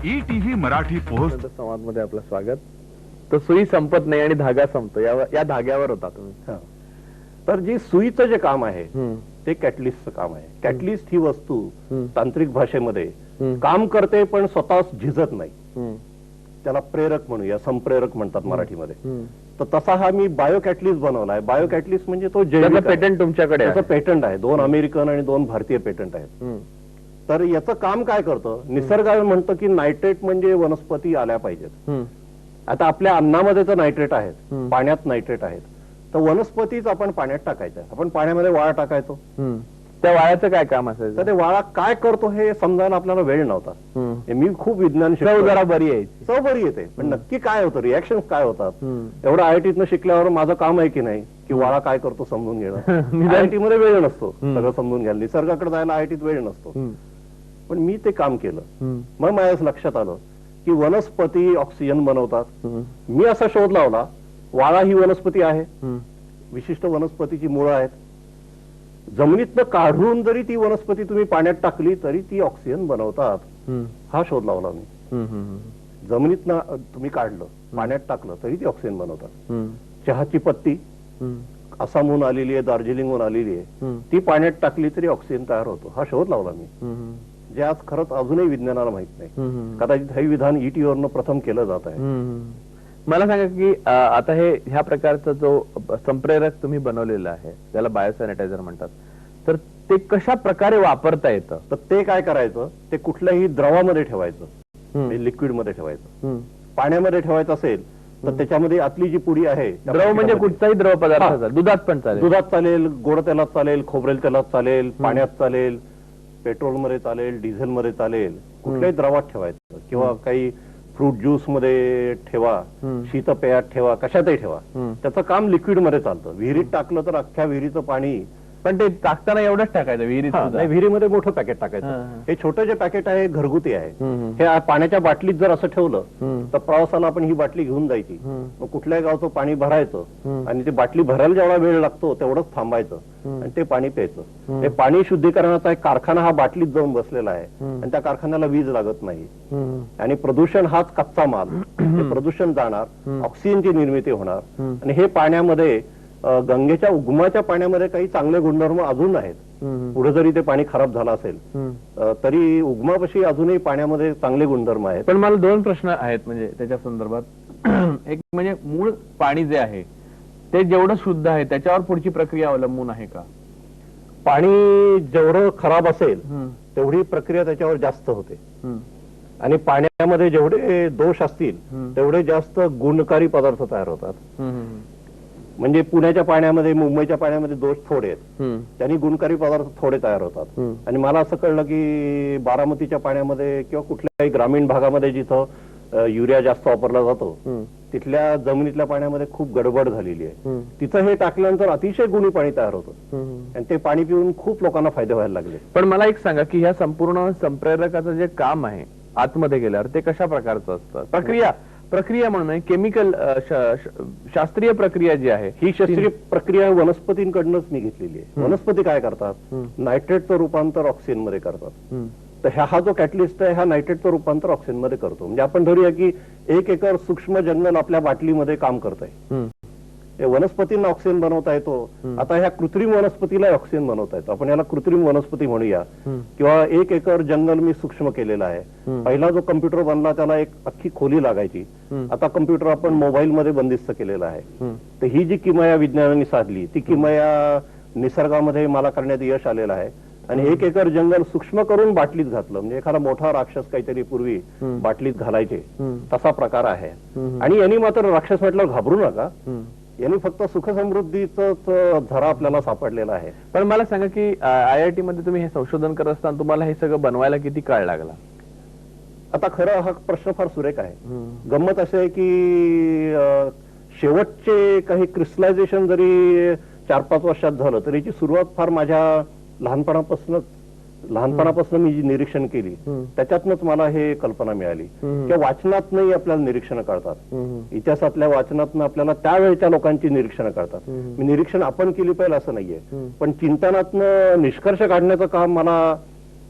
ETV Marathi post संवाद मध्ये आपलं स्वागत. तर सुई संपत नाही आणि धागा संपतो या धाग्यावर होता तुम्ही. तर जी सुईचं जे काम आहे ते कॅटलिस्टचं काम आहे. कॅटलिस्ट ही वस्तू तांत्रिक भाषेमध्ये काम करते पण स्वतः झिजत नाही. त्याला प्रेरक म्हणूया, संप्रेरक म्हणतात मराठीमध्ये. तर तसा हा मी बायो कॅटलिस्ट बनवलाय. बायो कॅटलिस्ट म्हणजे तो जैविक पेटंट तुमच्याकडे त्याचं पेटंट आहे. 2 अमेरिकन आणि 2 भारतीय पेटंट आहेत. तर याचं काम काय करतं, निसर्गाने म्हणतं की नायट्रेट म्हणजे वनस्पती आल्या पाहिजेत. आता आपल्या अन्नामध्ये तर नायट्रेट आहेत, पाण्यात नायट्रेट आहेत, तर वनस्पतीच आपण पाण्यात टाकायच्या. आपण पाण्यामध्ये वाळा टाकायचो. त्या वाळ्याचं काय काम असायचं? तर ते वाळा काय करतो हे समजायला आपल्याला वेळ नव्हता. मी खूप विज्ञान चव जरा बरी आहे, चव बरी येते, पण नक्की काय होतं, रिॲक्शन काय होतात, एवढं IIT शिकल्यावर माझं काम आहे की नाही की वाळा काय करतो समजून घेणं. IIT मध्ये वेळ नसतो सगळं समजून घ्यायला. निसर्गाकडे जायला IIT वेळ नसतो. पण मी ते काम केलं. मग माझ्या लक्षात आलं की वनस्पती ऑक्सिजन बनवतात. मी असा शोध लावला, वाळा ही वनस्पती आहे, विशिष्ट वनस्पतीची मुळं आहेत. जमिनीतनं काढून जरी ती वनस्पती तुम्ही पाण्यात टाकली तरी ती ऑक्सिजन बनवतात. हा शोध लावला मी. जमिनीतनं तुम्ही काढलं, पाण्यात टाकलं तरी ती ऑक्सिजन बनवतात. चहाची पत्ती आसामहून आलेली आहे, दार्जिलिंगहून आलेली आहे, ती पाण्यात टाकली तरी ऑक्सिजन तयार होतो. हा शोध लावला मी, जे आज खरंच अजूनही विज्ञानाला माहित नाही. कदाचित हे विधान ET वरनं प्रथम केलं जात आहे. मला सांगा की आता ह्या प्रकारचा जो संप्रेरक तुम्ही बनवलेला आहे त्याला बायोसॅनिटायझर म्हणतात, तर ते कशा प्रकारे वापरता येतं? तर ते काय करायचं, ते कुठल्याही द्रवामध्ये ठेवायचं, लिक्विड मध्ये ठेवायचं. पाण्यामध्ये ठेवायचं असेल तर त्याच्यामध्ये आतली जी पुडी आहे, द्रव म्हणजे कुठचाही द्रव पदार्थ, दुधात पण चालेल, दुधात चालेल, गोड तेलात चालेल, खोबरेल तेलात चालेल, पाण्यात चालेल, पेट्रोल मध्ये चालेल, डिझेल मध्ये चालेल, कुठल्याही द्रवात ठेवायचं. किंवा काही फ्रूट ज्यूस मध्ये ठेवा, शीतपेयात ठेवा, कशातही ठेवा. त्याचं काम लिक्विड मध्ये चालतं. विहिरीत टाकलं तर अख्ख्या विहिरीचं पाणी, पण ते टाकताना एवढंच टाकायचं विहिरीत? विहिरीमध्ये मोठं पॅकेट टाकायचं. हे छोटं जे पॅकेट आहे घरगुती आहे. हे पाण्याच्या बाटलीत जर असं ठेवलं तर प्रवासाला आपण ही बाटली घेऊन जायची. मग कुठल्याही गावचं पाणी भरायचं आणि ती बाटली भरायला जेवढा वेळ लागतो तेवढंच थांबायचं आणि ते पाणी प्यायचं. हे पाणी शुद्धीकरणाचा एक कारखाना हा बाटलीत जाऊन बसलेला आहे आणि त्या कारखान्याला वीज लागत नाही. आणि प्रदूषण हाच कच्चा माल. हे प्रदूषण जाणार, ऑक्सिजनची निर्मिती होणार. आणि हे पाण्यामध्ये गंगेच्या उगमाच्या पाण्यामध्ये काही चांगले गुणधर्म अजून आहेत. पुढे जरी ते पाणी खराब झालं असेल तरी उगमापाशी अजूनही पाण्यामध्ये चांगले गुणधर्म आहेत. पण मला 2 प्रश्न आहेत म्हणजे त्याच्या संदर्भात. एक म्हणजे मूळ पाणी जे आहे ते जेवढं शुद्ध आहे त्याच्यावर पुढची प्रक्रिया अवलंबून आहे का? पाणी जेवढं खराब असेल तेवढी प्रक्रिया त्याच्यावर जास्त होते. आणि पाण्यामध्ये जेवढे दोष असतील तेवढे जास्त गुणकारी पदार्थ तयार होतात. म्हणजे पुण्याच्या पाण्यामध्ये, मुंबईच्या पाण्यामध्ये दोष थोडे आहेत, त्यांनी गुणकारी पदार्थ थोडे तयार होतात. आणि मला असं कळलं की बारामतीच्या पाण्यामध्ये किंवा कुठल्याही ग्रामीण भागामध्ये जिथं युरिया जास्त वापरला जातो तिथल्या जमिनीतल्या पाण्यामध्ये खूप गडबड झालेली आहे. तिथं हे टाकल्यानंतर अतिशय गुणी पाणी तयार होतं आणि ते पाणी पिऊन खूप लोकांना फायदे व्हायला लागले. पण मला एक सांगा की ह्या संपूर्ण संप्रेरकाचं जे काम आहे आतमध्ये गेल्यावर ते कशा प्रकारचं असतं? प्रक्रिया म्हणून केमिकल शास्त्रीय प्रक्रिया जी आहे ही शास्त्रीय प्रक्रिया वनस्पतींकडूनच मी घेतलेली आहे. वनस्पती काय करतात, नायट्रेटचं रूपांतर ऑक्सिजन मध्ये करतात. तर हा जो कॅटलिस्ट आहे हा नायट्रेटचं रूपांतर ऑक्सिजन मध्ये करतो. म्हणजे आपण धरूया की 1 एकर सूक्ष्म जंगल आपल्या बाटलीमध्ये काम करत आहे. वनस्पतींना ऑक्सिजन बनवता येतो. आता ह्या कृत्रिम वनस्पतीला ऑक्सिजन बनवता येतो. आपण याला कृत्रिम वनस्पती म्हणूया. किंवा 1 एकर जंगल मी सूक्ष्म केलेला आहे. पहिला जो कम्प्युटर बनला त्याला एक अख्खी खोली लागायची. आता कम्प्युटर आपण मोबाईल मध्ये बंदिस्त केलेला आहे. तर ही जी किमया विज्ञानाने साधली ती किमया निसर्गामध्ये मला करण्यात यश आलेलं आहे. आणि 1 एकर जंगल सूक्ष्म करून बाटलीत घातलं. म्हणजे एखादा मोठा राक्षस काहीतरी पूर्वी बाटलीत घालायचे तसा प्रकार आहे. आणि यांनी मात्र राक्षस म्हटलं घाबरू नका, यांनी फक्त सुख समृद्धीच झरा आपल्याला सापडलेला आहे. पण मला सांगा की IIT मध्ये तुम्ही हे संशोधन करत असताना तुम्हाला हे सगळं बनवायला किती काळ लागला? आता खरं हा प्रश्न फार सुरेख आहे. गंमत अशी आहे की शेवटचे काही क्रिस्टलायझेशन जरी 4-5 वर्षात झालं तरी याची सुरुवात फार माझ्या लहानपणापासून मी जी निरीक्षण केली त्याच्यातनच मला हे कल्पना मिळाली. किंवा वाचनातनंही आपल्याला निरीक्षण कळतात. इतिहासातल्या वाचनातनं आपल्याला त्यावेळच्या लोकांची निरीक्षण कळतात. मी निरीक्षण आपण केली पाहिजे असं नाहीये, पण चिंतनातनं निष्कर्ष काढण्याचं काम मला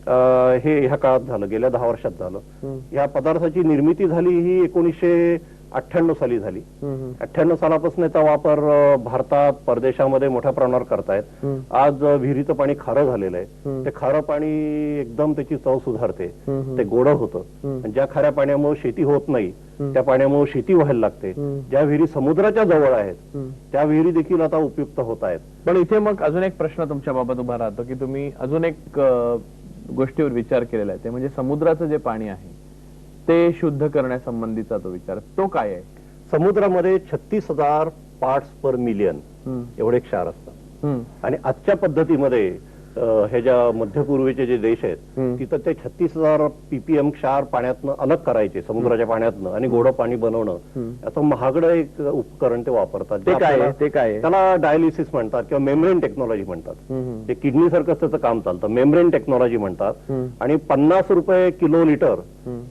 हे ह्या काळात झालं, गेल्या 10 वर्षात झालं. या पदार्थाची निर्मिती झाली ही 1998 साली झाली. 98 सालापासून याचा वापर भारतात परदेशामध्ये मोठ्या प्रमाणावर करतायत. आज विहिरीचं पाणी खारं झालेलं आहे. ते खारं पाणी एकदम त्याची चव सुधारते, ते गोड होतं. ज्या खाऱ्या पाण्यामुळे शेती होत नाही त्या पाण्यामुळे शेती व्हायला लागते. ज्या विहिरी समुद्राच्या जवळ आहेत त्या विहिरी देखील आता उपयुक्त होत आहेत. पण इथे मग अजून एक प्रश्न तुमच्या बाबत उभा राहतो की तुम्ही अजून एक गोष्टीवर विचार केलेला आहे, ते म्हणजे समुद्राचं जे पाणी आहे ते शुद्ध करण्यासंबंधीचा तो विचार, तो काय आहे? समुद्रामध्ये 36,000 पार्ट्स पर मिलियन एवढे क्षार असतात. आणि आजच्या पद्धतीमध्ये हे ज्या मध्यपूर्वेचे जे देश आहेत तिथं ते 36,000 ppm क्षार पाण्यातनं अलग करायचे समुद्राच्या पाण्यातनं आणि गोडं पाणी बनवणं, असं महागडं एक उपकरण ते वापरतात. ते काय आहे? ते काय आहे? त्याला डायलिसिस म्हणतात किंवा मेम्ब्रेन टेक्नॉलॉजी म्हणतात. ते किडनी सारखं त्याचं काम चालतं. मेम्ब्रेन टेक्नॉलॉजी म्हणतात. आणि 50 रुपये किलो लिटर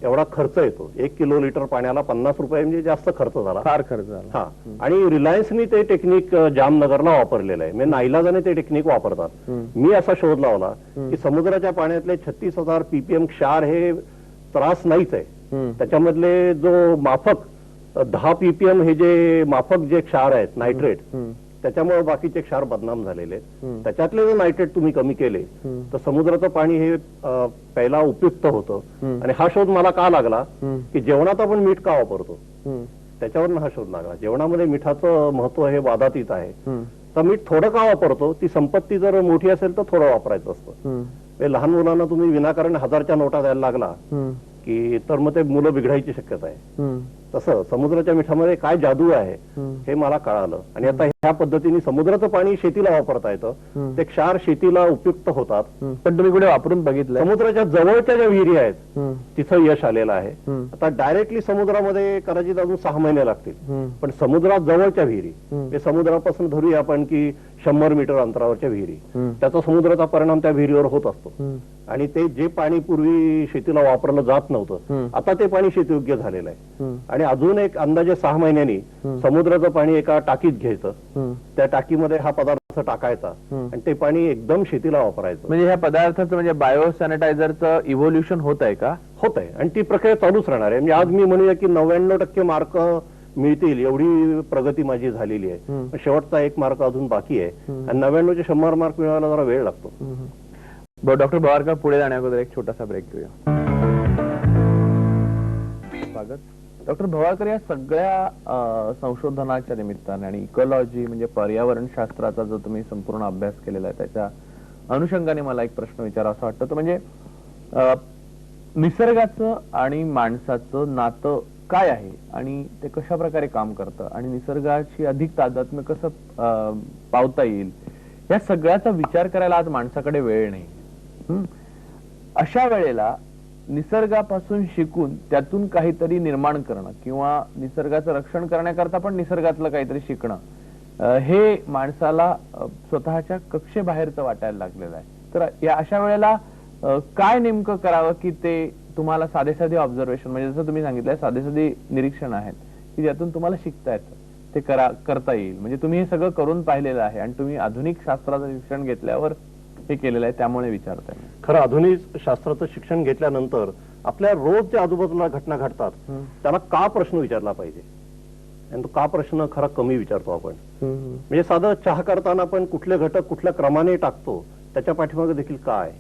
एवढा खर्च येतो. 1 किलो लिटर पाण्याला 50 रुपये म्हणजे जास्त खर्च झाला, फार खर्च झाला. हा. आणि रिलायन्सनी ते टेक्निक जामनगरला वापरलेलं आहे. म्हणजे नाईलाजाने ते टेक्निक वापरतात. मी असा शोध लावला की समुद्राच्या पाण्यातले 36,000 ppm क्षार हे त्रास नाहीच आहे. त्याच्यामधले जो माफक 10 ppm हे जे माफक जे क्षार आहेत नायट्रेट, त्याच्यामुळे बाकीचे क्षार बदनाम झालेले आहेत. त्याच्यातले जर नायट्रेट तुम्ही कमी केले तर समुद्राचं पाणी हे प्यायला उपयुक्त होतं. आणि हा शोध मला का लागला की जेवणात आपण मीठ का वापरतो त्याच्यावरून हा शोध लागला. जेवणामध्ये मिठाचं महत्व हे वादातीत आहे. तर मीठ थोडं का वापरतो? ती संपत्ती जर मोठी असेल तर थोडं वापरायचं असतं. लहान मुलांना तुम्ही विनाकारण 1000च्या नोटा द्यायला लागला की तर मग ते मुलं बिघडायची शक्यता आहे. तसं समुद्राच्या मिठामध्ये काय जादू आहे हे मला कळालं. आणि आता ह्या पद्धतीने समुद्राचं पाणी शेतीला वापरता येतं. ते क्षार शेतीला उपयुक्त होतात. पण तुम्ही कुठे वापरून बघितलं? समुद्राच्या जवळच्या ज्या विहिरी आहेत तिथं यश आलेलं आहे. आता डायरेक्टली समुद्रामध्ये कदाचित अजून 6 महिने लागतील. पण समुद्रात जवळच्या विहिरी, हे समुद्रापासून धरूया आपण की 100 मीटर अंतरावरच्या विहिरी, त्याचा समुद्राचा परिणाम त्या विहिरीवर होत असतो. आणि ते जे पाणी पूर्वी शेतीला वापरलं जात नव्हतं आता ते पाणी शेतीयोग्य झालेलं आहे. आणि अजून एक अंदाजे 6 महिन्यांनी समुद्राचं पाणी एका टाकीत घ्यायचं, त्या टाकीमध्ये हा पदार्थ टाकायचा आणि ते पाणी एकदम शेतीला वापरायचं. म्हणजे ह्या पदार्थाचं म्हणजे बायो सॅनिटायझरचं इव्होल्युशन होत आहे का? होत आहे. आणि ती प्रक्रिया चालूच राहणार आहे. म्हणजे आज मी म्हणूया की 99% मार्क मिळतील एवढी प्रगती माझी झालेली आहे. शेवटचा 1 मार्क अजून बाकी आहे. आणि 99चे 100 मार्क मिळवायला जरा वेळ लागतो. डॉक्टर भवारकर, पुढे जाण्याअगोदर एक छोटासा ब्रेक घेऊया. स्वागत. डॉक्टर भवारकर, या सगळ्या संशोधनाच्या निमित्ताने आणि इकॉलॉजी म्हणजे पर्यावरण शास्त्राचा जो तुम्ही संपूर्ण अभ्यास केलेला आहे त्याच्या अनुषंगाने मला एक प्रश्न विचारावा वाटतं, तो म्हणजे निसर्गाचं आणि माणसाचं नातं काय आहे आणि ते कशा प्रकारे काम करतं आणि निसर्गाची अधिक तादात्म्य कसं पावता येईल, या सगळ्याचा विचार करायला आज माणसाकडे वेळ नाही. अशा वेळेला निसर्गापासून शिकून त्यातून काहीतरी निर्माण करणं किंवा निसर्गाचं रक्षण करण्याकरता पण निसर्गातलं काहीतरी शिकणं हे माणसाला स्वतःच्या कक्षेबाहेरचं वाटायला लागलेलं आहे. तर या अशा वेळेला काय नेमकं करावं की ते तुम्हाला साधे साधे ऑब्झर्वेशन, म्हणजे जसं तुम्ही सांगितलंय साधे साधे निरीक्षण आहेत की ज्यातून तुम्हाला शिकता येतं, ते करता येईल. म्हणजे तुम्ही हे सगळं करून पाहिलेलं आहे आणि तुम्ही आधुनिक शास्त्राचं शिक्षण घेतल्यावर हे केलेलं आहे, त्यामुळे विचारताय. खरं आधुनिक शास्त्राचं शिक्षण घेतल्यानंतर आपल्या रोज ज्या आजूबाजूला घटना घडतात त्याला का प्रश्न विचारला पाहिजे. आणि तो का प्रश्न खरा कमी विचारतो आपण. म्हणजे साधं चहा करताना आपण कुठले घटक कुठल्या क्रमाने टाकतो त्याच्या पाठीमागे देखील काय.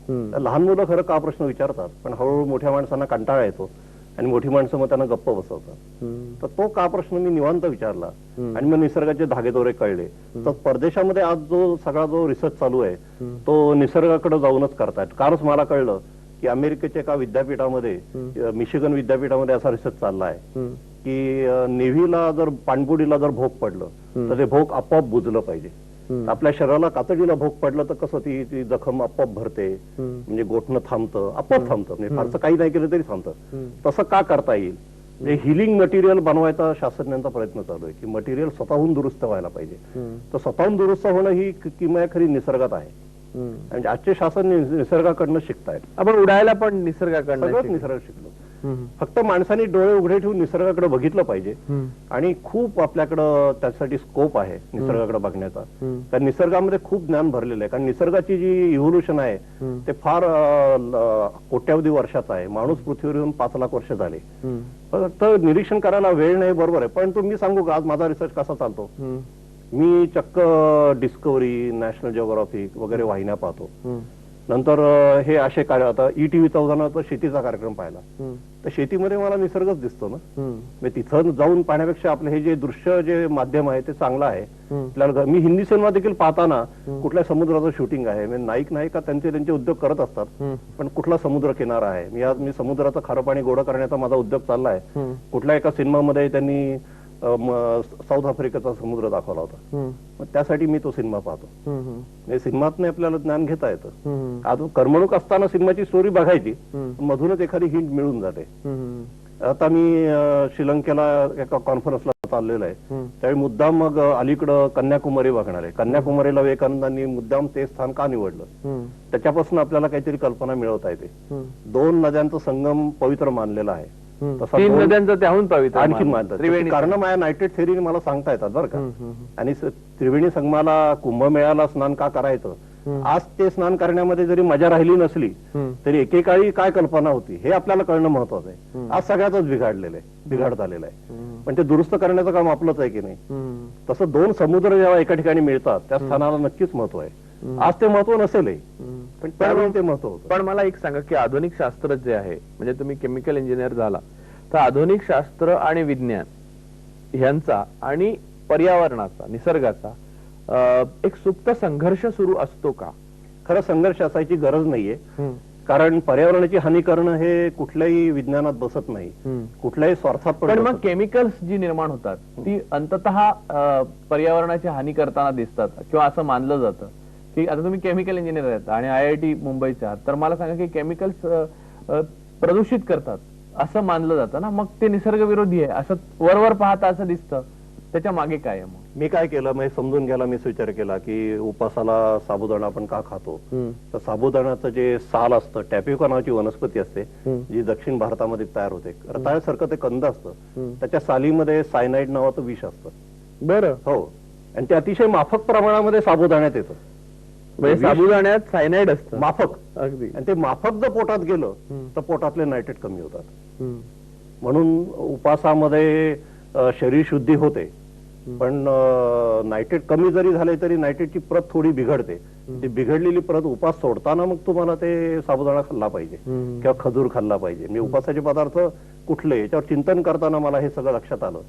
लहान मुलं खरं का प्रश्न विचारतात, पण हळूहळू मोठ्या माणसांना कंटाळा येतो आणि मोठी माणसं मग त्यांना गप्प बसवतात. तर तो का प्रश्न मी निवांत विचारला आणि मग निसर्गाचे धागेदोरे कळले. तर परदेशामध्ये आज जो सगळा जो रिसर्च चालू आहे तो निसर्गाकडे जाऊनच करतायत. कालच मला कळलं की अमेरिकेच्या एका विद्यापीठामध्ये, मिशिगन विद्यापीठामध्ये असा रिसर्च चालला आहे की नेव्हीला जर पाणबुडीला जर भोग पडलं तर ते भोग आपोआप बुजलं पाहिजे. आपल्या शरीराला कातडीला भोग पडलं तर कसं ती जखम आपोआप भरते, म्हणजे गोठणं थांबतं, आपोआप थांबतं, म्हणजे फारसं काही नाही केलं तरी थांबतं. तसं का करता येईल. म्हणजे हिलिंग मटेरियल बनवायचा शास्त्रज्ञांचा प्रयत्न चालू आहे की मटेरियल स्वतःहून दुरुस्त व्हायला पाहिजे. तर स्वतःहून दुरुस्त होणं ही किमया खरी निसर्गात आहे. म्हणजे आजचे शास्त्रज्ञ निसर्गाकडनं शिकतायत. आपण उडायला पण निसर्गाकडनं सगळंच निसर्ग शिकलो. फक्त माणसाने डोळे उघडे ठेवून निसर्गाकडे बघितलं पाहिजे आणि खूप आपल्याकडं त्यासाठी स्कोप आहे निसर्गाकडे बघण्याचा. कारण निसर्गामध्ये खूप ज्ञान भरलेलं आहे. कारण निसर्गाची जी इव्होल्युशन आहे ते फार कोट्यावधी वर्षाचं आहे. माणूस पृथ्वीवर येऊन 5 लाख वर्ष झाले. फक्त निरीक्षण करायला वेळ नाही, बरोबर आहे. पण तुम्ही सांगू का आज माझा रिसर्च कसा चालतो? मी चक्क डिस्कव्हरी, नॅशनल जिओग्राफिक वगैरे वाहिन्या पाहतो. नंतर हे असे कार्य, आता ETV उदाहरणार्थ शेतीचा कार्यक्रम पाहिला तर शेतीमध्ये मला निसर्गच दिसतो ना. मी तिथं जाऊन पाहण्यापेक्षा आपलं हे जे दृश्य जे माध्यम आहे ते चांगलं आहे. आपल्याला मी हिंदी सिनेमा देखील पाहताना कुठल्या समुद्राचं शूटिंग आहे, मी नायिका त्यांचे उद्योग करत असतात, पण कुठला समुद्र किनारा आहे. मी समुद्राचं खारं पाणी गोडं करण्याचा माझा उद्योग चालला आहे. कुठल्या एका सिनेमामध्ये त्यांनी साऊथ आफ्रिकेचा समुद्र दाखवला होता, मग त्यासाठी मी तो सिनेमा पाहतो. सिनेमातनं आपल्याला ज्ञान घेता येतं. आज करमणूक असताना सिनेमाची स्टोरी बघायची, मधूनच एखादी हिंट मिळून जाते. आता मी श्रीलंकेला एका कॉन्फरन्सला चाललेला आहे, त्यावेळी मुद्दाम मग अलीकडं कन्याकुमारी बघणार आहे. कन्याकुमारीला विवेकानंदांनी मुद्दाम ते स्थान का निवडलं, त्याच्यापासून आपल्याला काहीतरी कल्पना मिळवता येते. 2 नद्यांचा संगम पवित्र मानलेला आहे. 3 नद्यांचं त्याहून पवित्र आणखी मानतात. कारण माझ्या नायट्रेट थेअरीने मला सांगता येतात बरं का. आणि त्रिवेणी संगमाला कुंभमेळ्याला स्नान का करायचं, आज ते स्नान करण्यामध्ये जरी मजा राहिली नसली तरी एकेकाळी काय कल्पना होती हे आपल्याला कळणं महत्वाचं आहे. आज सगळ्यातच बिघाड झालेला आहे, पण ते दुरुस्त करण्याचं काम आपलंच आहे की नाही. तसं 2 समुद्र जेव्हा एका ठिकाणी मिळतात त्या स्थानाला नक्कीच महत्व आहे. आज ते महत्व नसेलही, पण त्यावेळी ते महत्व होतं. पण मला एक सांगा की आधुनिक शास्त्र जे आहे, म्हणजे तुम्ही केमिकल इंजिनियर झाला तर आधुनिक शास्त्र आणि विज्ञान ह्यांचा आणि पर्यावरणाचा, निसर्गाचा एक सुप्त संघर्ष सुरू असतो का? खरं संघर्ष असायची गरज नाहीये. कारण पर्यावरणाची हानी करणं हे कुठल्याही विज्ञानात बसत नाही, कुठल्याही स्वार्थात. पण मग केमिकल्स जी निर्माण होतात ती अंततः पर्यावरणाची हानी करताना दिसतात किंवा असं मानलं जातं की, आता तुम्ही केमिकल इंजिनियर आहेत आणि IIT मुंबईचे आहात, तर मला सांगा की केमिकल्स प्रदूषित करतात असं मानलं जातं ना, मग ते निसर्ग विरोधी आहे असं वरवर पाहता असं दिसतं. त्याच्या मागे काय आहे? मग मी काय केलं, मी समजून घ्यायला मीच विचार केला की उपासाला साबुदाणा आपण का खातो. तर साबुदाण्याचं जे साल असतं, टॅपिओका नावाची वनस्पती असते जी दक्षिण भारतामध्ये तयार होते. रताळ्यासारखं ते कंद असतं, त्याच्या सालीमध्ये सायनाइड नावाचं विष असतं. बरं. हो, आणि ते अतिशय माफक प्रमाणामध्ये साबुदाण्यात येतं. म्हणजे साबुदाण्यात सायनाइड असतं माफक. अगदी. आणि ते माफक जर पोटात गेलं तर पोटातले नायट्रेट कमी होतात. म्हणून उपासामध्ये शरीर शुद्धी होते, पण नायट्रेट कमी जरी झाले तरी नायट्रेटची प्रत थोडी बिघडते. ती बिघडलेली प्रत उपास सोडताना मग तुम्हाला ते साबुदाणा खाल्ला पाहिजे किंवा खजूर खाल्ला पाहिजे. मी उपासाचे पदार्थ कुठले याच्यावर चिंतन करताना मला हे सगळं लक्षात आलं.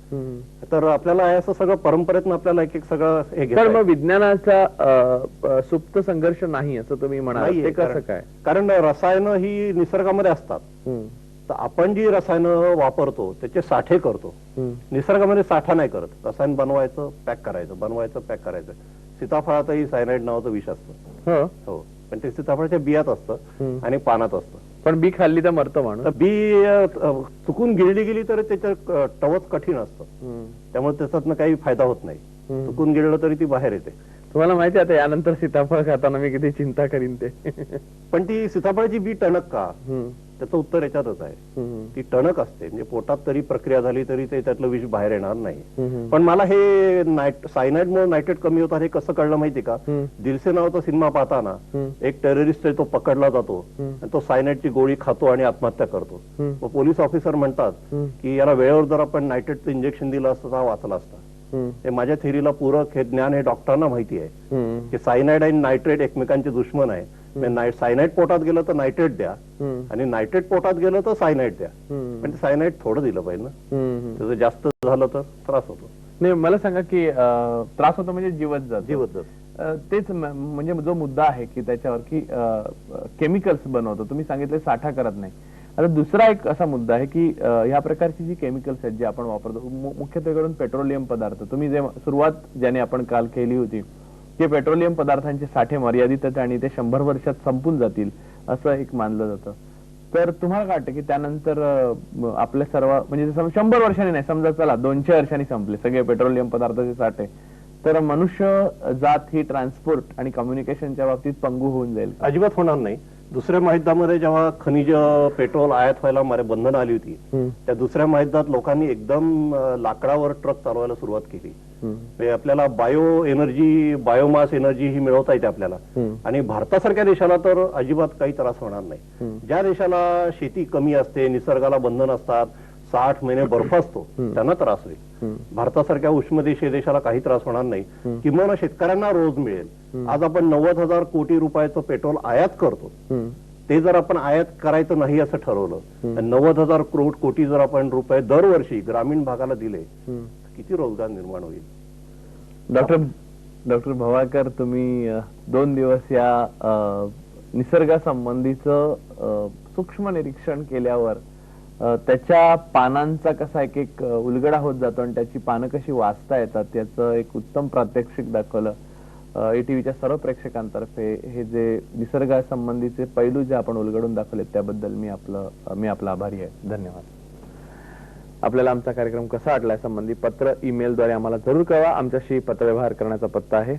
तर आपल्याला असं सगळं परंपरेतनं आपल्याला एक सगळं हे तर मग विज्ञानाचा सुप्त संघर्ष नाही असं तुम्ही म्हणाल, ते कसं काय? कारण रसायनं ही निसर्गामध्ये असतात. तर आपण जी रसायनं वापरतो त्याचे साठे करतो, निसर्गामध्ये साठा नाही करत. रसायन बनवायचं, पॅक करायचं, बनवायचं, पॅक करायचं. सीताफळातही सायनाइड नावाचं विष असतं. हो, पण ते सीताफळाच्या बियात असतं आणि पानात असतं. पण बी खाल्ली तर मरतं माणूस. बी चुकून गिळली गेली तर त्याचं टवच कठीण असतं, त्यामुळे त्याच्यातनं काही फायदा होत नाही. चुकून गिळलं तरी ती बाहेर येते. तुम्हाला माहिती आता यानंतर सीताफळ खाताना मी किती चिंता करीन ते. पण ती सीताफळाची बी टणक का, त्याचं उत्तर याच्यातच आहे. ती टणक असते, म्हणजे पोटात तरी प्रक्रिया झाली तरी ते त्यातलं विष बाहेर येणार नाही. पण मला हे सायनाइड मुळे नायट्रेट कमी होतात हे कसं कळलं माहिती का? दिलसे नावाचा सिनेमा पाहताना एक टेररिस्ट आहे, तो पकडला जातो आणि तो सायनाइडची गोळी खातो आणि आत्महत्या करतो. मग पोलीस ऑफिसर म्हणतात की याला वेळेवर जर आपण नायट्रेटचं इंजेक्शन दिलं असतं तर हा वाचला असता. हे माझ्या थेरीला पूरक हे ज्ञान हे डॉक्टरांना माहिती आहे की सायनाइड आणि नायट्रेट एकमेकांचे दुश्मन आहे. सायनाइड पोटात गेलं तर नायट्रेट द्या आणि नायट्रेट पोटात गेलं तर सायनाइड द्या, पण ते सायनाइड थोडं दिलं पाहिजे ना. त्याचं जास्त झालं तर त्रास होतो. नाही, मला सांगा की त्रास होतो म्हणजे जीवत जात. तेच म्हणजे जो मुद्दा आहे की त्याच्यावर की केमिकल्स बनवतो, तुम्ही सांगितले साठा करत नाही. आता दुसरा एक असा मुद्दा आहे की ह्या प्रकारची जी केमिकल्स आहेत जे आपण वापरतो, मुख्यत्वे करून पेट्रोलियम पदार्थ, तुम्ही जे सुरुवात ज्याने आपण काल केली होती की पेट्रोलियम पदार्थांचे साठे मर्यादित आहेत आणि ते 100 वर्षात संपून जातील असं एक मानलं जातं. तर तुम्हाला काय वाटतं की त्यानंतर आपल्या सर्व म्हणजे 100 वर्षांनी नाही, समजा चला 200 वर्षांनी संपले सगळे पेट्रोलियम पदार्थाचे साठे, तर मनुष्य जात ही ट्रान्सपोर्ट आणि कम्युनिकेशनच्या बाबतीत पंगू होऊन जाईल? अजिबात होणार नाही. दुसऱ्या महायुद्धामध्ये जेव्हा खनिज पेट्रोल आयात व्हायला बंधन आली होती, त्या दुसऱ्या महायुद्धात लोकांनी एकदम लाकडावर ट्रक चालवायला सुरुवात केली. म्हणजे आपल्याला बायो एनर्जी, बायोमास एनर्जी ही मिळवता येते आपल्याला. आणि भारतासारख्या देशाला तर अजिबात काही त्रास होणार नाही. ज्या देशाला शेती कमी असते, निसर्गाला बंधन असतात, 60 महिने बर्फ असतो, त्यांना त्रास होईल. भारतासारख्या उष्ण देशाला काही त्रास होणार नाही. किंवा शेतकऱ्यांना रोज मिळेल. आज आपण 90,000 कोटी रुपयाचं पेट्रोल आयात करतो. ते जर आपण आयात करायचं नाही असं ठरवलं, 90,000 कोटी जर आपण रुपये दरवर्षी ग्रामीण भागाला दिले, किती रोजगार निर्माण होईल. डॉक्टर भवाळकर, तुम्ही 2 दिवस या निसर्गासंबंधीचं सूक्ष्म निरीक्षण केल्यावर त्याच्या पानांचा कसा एक उलगडा होत जातो आणि त्याची पानं कशी वाचता येतात याचं एक उत्तम प्रात्यक्षिक दाखवलं. ATVच्या सर्व प्रेक्षकांतर्फे हे जे निसर्गासंबंधीचे पैलू जे आपण उलगडून दाखवलेत त्याबद्दल मी आपला आभारी आहे. धन्यवाद. आपल्याला आमचा कार्यक्रम कसा वाटला संबंधी पत्र, ईमेलद्वारे आम्हाला जरूर कळवा. आमच्याशी पत्रव्यवहार करण्याचा पत्ता आहे